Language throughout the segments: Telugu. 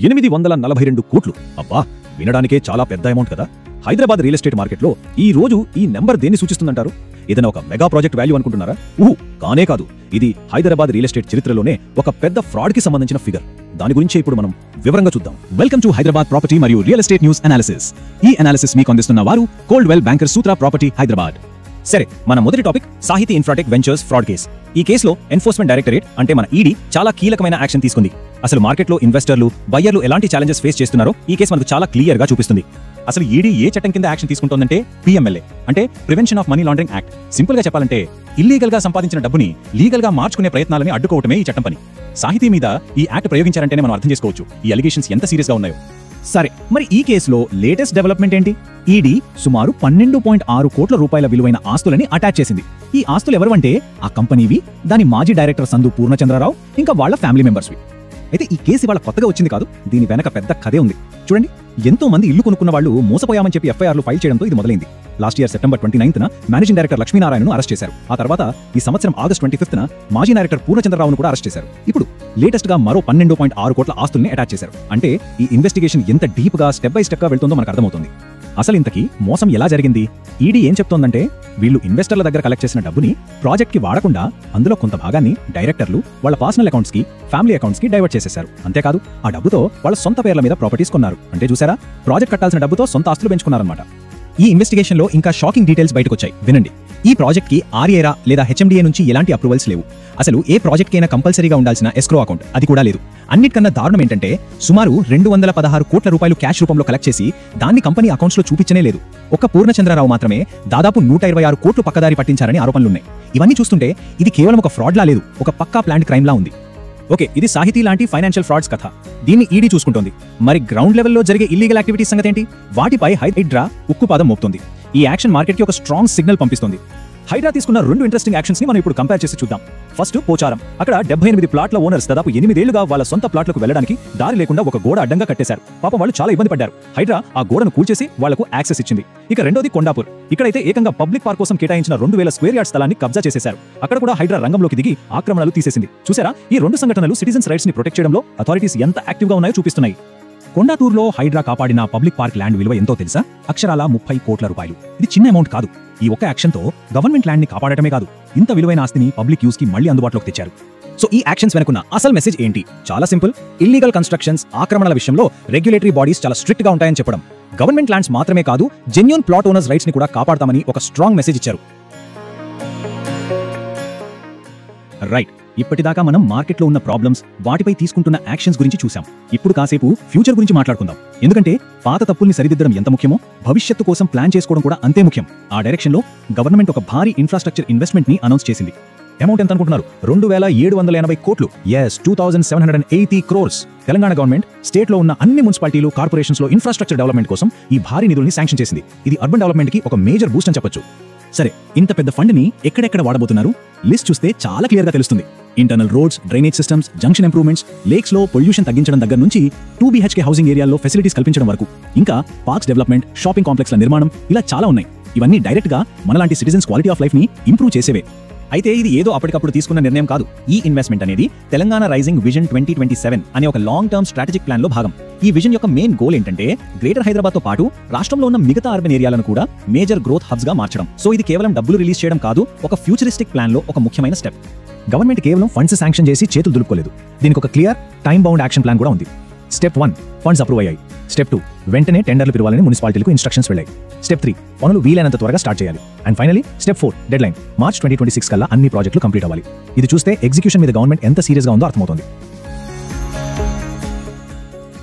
842 కోట్లు. అబ్బా, వినడానికే చాలా పెద్ద అమౌంట్ కదా. హైదరాబాద్ రియల్ ఎస్టేట్ మార్కెట్లో ఈ రోజు ఈ నెంబర్ దేన్ని సూచిస్తుందంటారు? ఏదైనా ఒక మెగా ప్రాజెక్ట్ వాల్యూ అనుకుంటున్నారా? కానే కాదు. ఇది హైదరాబాద్ రియల్ ఎస్టేట్ చరిత్రలోనే ఒక పెద్ద ఫ్రాడ్ కి సంబంధించిన ఫిగర్. దాని గురించి ఇప్పుడు మనం వివరంగా చూద్దాం. వెల్కమ్ టు హైదరాబాద్ ప్రాపర్టీ మరియు రియల్ ఎస్టేట్ న్యూస్ అనాలిసిస్. ఈ అనాలిసిస్ మీకు అందిస్తున్న వారు కోల్డ్వెల్ బ్యాంకర్ సూత్ర ప్రాపర్టీ హైదరాబాద్. సరే, మన మొదటి టాపిక్ సాహితీ ఇన్ఫ్రాటెక్ వెంచర్స్ ఫ్రాడ్ కేస్. ఈ కేసులో ఎన్ఫోర్స్మెంట్ డైరెక్టరేట్ అంటే మన ఈడీ చాలా కీలకమైన యాక్షన్ తీసుకుంది. అసలు మార్కెట్లో ఇన్వెస్టర్లు, బయ్యర్లు ఎలాంటి ఛాలెంజెస్ ఫేస్ చేస్తున్నారో ఈ కేసు మనకు చాలా క్లియర్ గా చూపిస్తుంది. అసలు ఈడీ ఏ చట్టం కింద యాక్షన్ తీసుకుంటోందంటే PMLA అంటే prevention of money laundering act. Simple గా చెప్పాలంటే ఇల్లీగల్ గా సంపాదించిన డబ్బుని లీగల్ గా మార్చుకునే ప్రయత్నాలని అడ్డుకోవటమే ఈ చట్టం పని. సాహితీ మీద ఈ యాక్ట్ ప్రయోగించారంటేనే మనం అర్థం చేసుకోవచ్చు ఈ అలిగేషన్స్ ఎంత సీరియస్ గా ఉన్నాయో. సరే, మరి ఈ కేసులో లేటెస్ట్ డెవలప్మెంట్ ఏంటి? ఈడీ సుమారు 12.6 కోట్ల రూపాయల విలువైన ఆస్తులని అటాచ్ చేసింది. ఈ ఆస్తులు ఎవరివంటే ఆ కంపెనీవి, దాని మాజీ డైరెక్టర్ సందు పూర్ణచంద్రరావు, ఇంకా వాళ్ళ ఫ్యామిలీ మెంబర్స్వి. అయితే ఈ కేసు ఇవాళ కొత్తగా వచ్చింది కాదు, దీని వెనక పెద్ద కథే ఉంది. చూడండి, ఎంతో మంది ఇల్లు కొనుక్కున్న వాళ్ళు మోసపోయామని చెప్పి FIRలు ఫైల్ చేయడంతో ఇది మొదలైంది. లాస్ట్ ఇయర్ సెప్టెంబర్ 29న మేనేజింగ్ డైరెక్టర్ లక్ష్మీనారాయణను అరెస్ట్ చేశారు. ఆ తర్వాత ఈ సంవత్సరం ఆగస్ట్ 25న మాజీ డైరెక్టర్ పూర్ణచంద్రరావును కూడా అరెస్ట్ చేశారు. ఇప్పుడు లేటెస్ట్ గా మరో 12.6 కోట్ల ఆస్తుల్ని అటాచ్ చేశారు. అంటే ఈ ఇన్వెస్టిగేషన్ ఎంత డీప్ గా స్టెప్ బై స్టెప్ గా వెళ్తుందో మనకు అర్థమవుతుంది. అసలు ఇంతకీ మోసం ఎలా జరిగింది? ఈడీ ఏం చెప్తోందంటే వీళ్ళు ఇన్వెస్టర్ల దగ్గర కలెక్ట్ చేసిన డబ్బుని ప్రాజెక్ట్ కి వాడకుండా అందులో కొంత భాగాన్ని డైరెక్టర్లు వాళ్ళ పర్సనల్ అకౌంట్స్ కి, ఫ్యామిలీ అకౌంట్స్ కి డైవర్ట్ చేసేశారు. అంతేకాదు ఆ డబ్బుతో వాళ్ళ సొంత పేర్ల మీద ప్రాపర్టీస్ కొన్నారు. అంటే చూసారా, ప్రాజెక్ట్ కట్టాల్సిన డబ్బుతో సొంత ఆస్తులు పెంచుకున్నారన్నమాట. ఈ ఇన్వెస్టిగేషన్ లో ఇంకా షాకింగ్ డీటెయిల్స్ బయటకొచ్చాయి, వినండి. ఈ ప్రాజెక్ట్ కి RERA లేదా HMDA నుంచి ఎలాంటి అప్రూవల్స్ లేవు. అసలు ఏ ప్రాజెక్ట్ కైనా కంపల్సరీగా ఉండాల్సిన ఎస్క్రో అకౌంట్ అది కూడా లేదు. అన్నిటికన్నా దారుణం ఏంటంటే సుమారు 216 కోట్ల రూపాయలు క్యాష్ రూపంలో కలెక్ట్ చేసి దాన్ని కంపెనీ అకౌంట్స్ లో చూపించనే లేదు. ఒక్క పూర్ణచంద్రరావు మాత్రమే దాదాపు 126 కోట్లు పక్కదారి పట్టించారని ఆరోపణలున్నాయి. ఇవన్నీ చూస్తుంటే ఇది కేవలం ఒక ఫ్రాడ్ లా లేదు, ఒక పక్కా ప్లాన్డ్ క్రైమ్ లా ఉంది. ఓకే, ఇది సాహితీ లాంటి ఫైనాన్షియల్ ఫ్రాడ్స్ కథ. దీన్ని ఈడీ చూసుకుంటోంది. మరి గ్రౌండ్ లెవెల్లో జరిగే ఇల్లీగల్ యాక్టివిటీస్ సంగతి ఏంటి? వాటిపై హైడ్రా ఉక్కుపాదం మోపుతోంది. ఈ యాక్షన్ మార్కెట్ కి ఒక స్ట్రాంగ్ సిగ్నల్ పంపిస్తుంది. హైడ్రా తీసుకున్న 2 ఇంట్రెస్టింగ్ యాక్షన్స్ ని మనం ఇప్పుడు కంపేర్ చేసి చూద్దాం. ఫస్ట్ పోచారం. అక్కడ 78 ప్లాట్ల ఓనర్స్ దాదాపు 8 ఏళ్లుగా వాళ్ళ సొంత ప్లాట్లకు వెళ్లడానికి దారి లేకుండా ఒక గోడ అడ్డంగా కట్టేశారు. పాపం వాళ్ళు చాలా ఇబ్బంది పడ్డారు. హైడ్రా ఆ గోడను కూల్చేసి వాళ్లకు యాక్సెస్ ఇచ్చింది. ఇక రెండోది కొండాపూర్. ఇక్కడైతే ఏకంగా పబ్లిక్ పార్క్ కోసం కేటాయించిన 2000 స్క్వేర్ యార్డ్ స్థలాన్ని కబ్జా చేసేశారు. అక్కడ కూడా హైడ్రా రంగంలోకి దిగి ఆక్రమణలు తీసేసింది. చూసారా, ఈ 2 సంఘటనలు సిటిజన్స్ రైట్స్ ని ప్రొటెక్ట్ చేయడంలో అథారిటీస్ ఎంత యాక్టివ్ గా ఉన్నాయో చూపిస్తున్నాయి. కొండాటూరులో హైడ్రా కాపాడిన పబ్లిక్ పార్క్ ల్యాండ్ విలువ ఎంతో తెలుసా? అక్షరాల 30 కోట్ల రూపాయలు. ఇది చిన్న అమౌంట్ కాదు. ఈ ఒక్క యాక్షన్ తో గవర్నమెంట్ ల్యాండ్ ని కాపాడటమే కాదు, ఇంత విలువైన ఆస్తిని పబ్లిక్ యూస్ కి మళ్లీ అందుబాటులోకి తెచ్చారు. సో ఈ యాక్షన్స్ వెనుకున్న అసలు మెసేజ్ ఏంటి? చాలా సింపుల్. ఇల్లీగల్ కన్స్ట్రక్షన్స్, ఆక్రమణల విషయంలో రెగ్యులేటరీ బాడీస్ చాలా స్ట్రిక్ట్ గా ఉంటాయని చెప్పడం. గవర్నమెంట్ ల్యాండ్స్ మాత్రమే కాదు, జెన్యూన్ ప్లాట్ ఓనర్స్ రైట్స్ ని కూడా కాపాడతామని ఒక స్ట్రాంగ్ మెసేజ్ ఇచ్చారు. రైట్, ఇప్పటిదాకా మనం మార్కెట్లో ఉన్న ప్రాబ్లమ్స్, వాటిపై తీసుకుంటున్న యాక్షన్స్ గురించి చూసాం. ఇప్పుడు కాసేపు ఫ్యూచర్ గురించి మాట్లాడుకుందాం. ఎందుకంటే పాత తప్పుల్ని సరిదిద్దడం ఎంత ముఖ్యమో భవిష్యత్తు కోసం ప్లాన్ చేసుకోవడం కూడా అంతే ముఖ్యం. ఆ డైరెక్షన్ లో గవర్నమెంట్ ఒక భారీ ఇన్ఫ్రాస్ట్రక్చర్ ఇన్వెస్ట్మెంట్ ని అనౌన్స్ చేసింది. అమౌంట్ ఎంత అనుకుంటున్నారు? 2780 కోట్లు. 2780 crores. తెలంగాణ గవర్నమెంట్ స్టేట్ లో ఉన్న అన్ని మున్సిపాలిటీలు, కార్పొరేషన్స్ లో ఇన్ఫ్రాస్ట్రక్చర్ డెవలప్మెంట్ కోసం ఈ భారీ నిధుల్ని శాంక్షన్ చేసింది. ఇది అర్బన్ డెవలప్మెంట్ కి ఒక మేజర్ బూస్ట్ అని చెప్పొచ్చు. సరే, ఇంత పెద్ద ఫండ్ ని ఎక్కడెక్కడ వాడబోతున్నారు? లిస్ట్ చూస్తే చాలా క్లియర్ గా తెలుస్తుంది. Internal roads, drainage systems, junction improvements, lakes లో పొల్యూషన్ తగ్గించడం దగ్గర నుంచి 2 BHK హౌసింగ్ ఏరియాల్లో ఫెసిలిటీస్ కల్పించడం వరకు, ఇంకా పార్క్స్ డెవలప్మెంట్, షాపింగ్ కాంప్లెక్స్ల నిర్మాణం, ఇలా చాలా ఉన్నాయి. ఇవన్నీ డైరెక్ట్ గా మనలాంటి సిటిజన్స్ క్వాలిటీ ఆఫ్ లైఫ్ ని ఇంప్రూవ్ చేసేవే. అయితే ఇది ఏదో అప్పటికప్పుడు తీసుకున్న నిర్ణయం కాదు. ఈ ఇన్వెస్ట్మెంట్ అనేది తెలంగాణ రైజింగ్ విజన్ 2027 అనే ఒక లాంగ్ టర్మ్ స్ట్రాటజిక్ ప్లాన్ లో భాగం. ఈ విజన్ యొక్క మెయిన్ గోల్ ఏంటంటే గ్రేటర్ హైదరాబాద్ తో పాటు రాష్ట్రంలో ఉన్న మిగతా అర్బన్ ఏరియాలను కూడా మేజర్ గ్రోత్ హబ్స్ గా మార్చడం. సో ఇది కేవలం డబ్బులు రిలీజ్ చేయడం కాదు, ఒక ఫ్యూచరిస్టిక్ ప్లాన్ లో ఒక ముఖ్యమైన స్టెప్. గవర్నమెంట్ కేవలం ఫండ్స్ శాంక్షన్ చేసి చేతులు దులుపుకోలేదు. దీనికి ఒక clear time bound action plan కూడా ఉంది. స్టెప్ 1, ఫండ్స్ అప్రూవ్ అయ్యాయి. స్టెప్ 2, వెంటనే టెండర్లు పిలవాలని మున్సిపాలిటీలకు ఇన్స్ట్రక్షన్స్ వెళ్ళాయి. స్టెప్ 3, పనులు వీలైనంత త్వరగా స్టార్ట్ చేయాలి. And finally step 4, dead line March 2026 కల్లా అన్ని ప్రాజెక్టులు కంప్లీట్ అవ్వాలి. ఇది చూస్తే ఎగ్జిక్యూషన్ మీద గవర్నమెంట్ ఎంత సీరియస్ గా ఉందో అర్థమవుతుంది.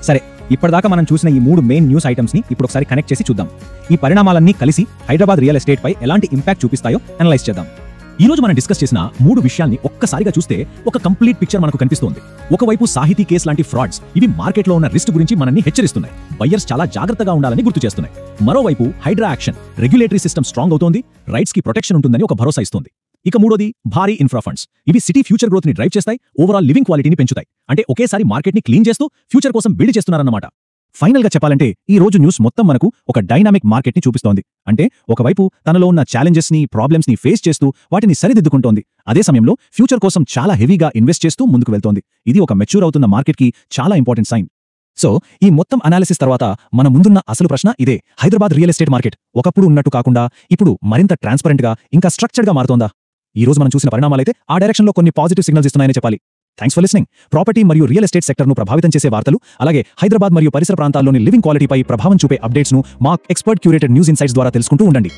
సరే, ఇప్పటిదాకా మనం చూసిన ఈ 3 మెయిన్ న్యూస్ ఐటమ్స్ ని ఇప్పుడు ఒకసారి కనెక్ట్ చేసి చూద్దాం. ఈ పరిణామాలన్నీ కలిసి హైదరాబాద్ రియల్ ఎస్టేట్ పై ఎలాంటి ఇంపాక్ట్ చూపిస్తాయో అనలైజ్ చేద్దాం. ఈ రోజు మనం డిస్కస్ చేసిన 3 విషయాల్ని ఒక్కసారిగా చూస్తే ఒక కంప్లీట్ పిక్చర్ మనకు కనిపిస్తోంది. ఒకవైపు సాహితీ కేస్ లాంటి ఫ్రాడ్స్, ఇవి మార్కెట్లో ఉన్న రిస్క్ గురించి మనల్ని హెచ్చరిస్తున్నాయి. బయ్యర్స్ చాలా జాగ్రత్తగా ఉండాలని గుర్తు చేస్తున్నాయి. మరోవైపు HYDRAA action, regulatory system strong అవుతోంది, రైట్స్ కి ప్రొటెక్షన్ ఉంటుందని ఒక భరోసా ఇస్తుంది. ఇక మూడోది భారీ ఇన్ఫ్రా ఫండ్స్. ఇవి సిటీ ఫ్యూచర్ గ్రోత్ ని డ్రైవ్ చేస్తాయి, ఓవరాల్ లివింగ్ క్వాలిటీని పెంచుతాయి. అంటే ఒకేసారి మార్కెట్ ని క్లీన్ చేస్తూ ఫ్యూచర్ కోసం బిల్డ్ చేస్తున్నారన్నమాట. ఫైనల్ గా చెప్పాలంటే ఈ రోజు న్యూస్ మొత్తం మనకు ఒక డైనామిక్ మార్కెట్ ని చూపిస్తోంది. అంటే ఒకవైపు తనలో ఉన్న ఛాలెంజెస్ ని, ప్రాబ్లమ్స్ ని ఫేస్ చేస్తూ వాటిని సరిదిద్దుకుంటోంది. అదే సమయంలో ఫ్యూచర్ కోసం చాలా హెవీగా ఇన్వెస్ట్ చేస్తూ ముందుకు వెళ్తోంది. ఇది ఒక మెచ్యూర్ అవుతున్న మార్కెట్ కి చాలా ఇంపార్టెంట్ సైన్. సో ఈ మొత్తం అనాలిసిస్ తర్వాత మన ముందున్న అసలు ప్రశ్న ఇదే: హైదరాబాద్ రియల్ ఎస్టేట్ మార్కెట్ ఒకప్పుడు ఉన్నట్టు కాకుండా ఇప్పుడు మరింత ట్రాన్స్పరెంట్ గా ఇంకా స్ట్రక్చర్డ్ గా మారుతోందా? ఈ రోజు మనం చూసిన పరిణామాలైతే ఆ డైరెక్షన్ లో కొన్ని పాజిటివ్ సిగ్నల్స్ ఇస్తున్నాయని చెప్పాలి. Thanks for listening. ప్రాపర్టీ మరియు రియల్ ఎస్టేట్ సెక్టర్ను ప్రభావితం చేసే వార్తలు, అలాగే హైదరాబాద్ మరియు పరిసర ప్రాంతాల్లోని లివింగ్ క్వాలిటీపై ప్రభావం చూపే అప్డేట్స్ను మా ఎక్స్పర్ట్ క్యూరేటెడ్ న్యూస్ ఇన్సైట్స్ ద్వారా తెలుసుకుంటూ ఉండండి.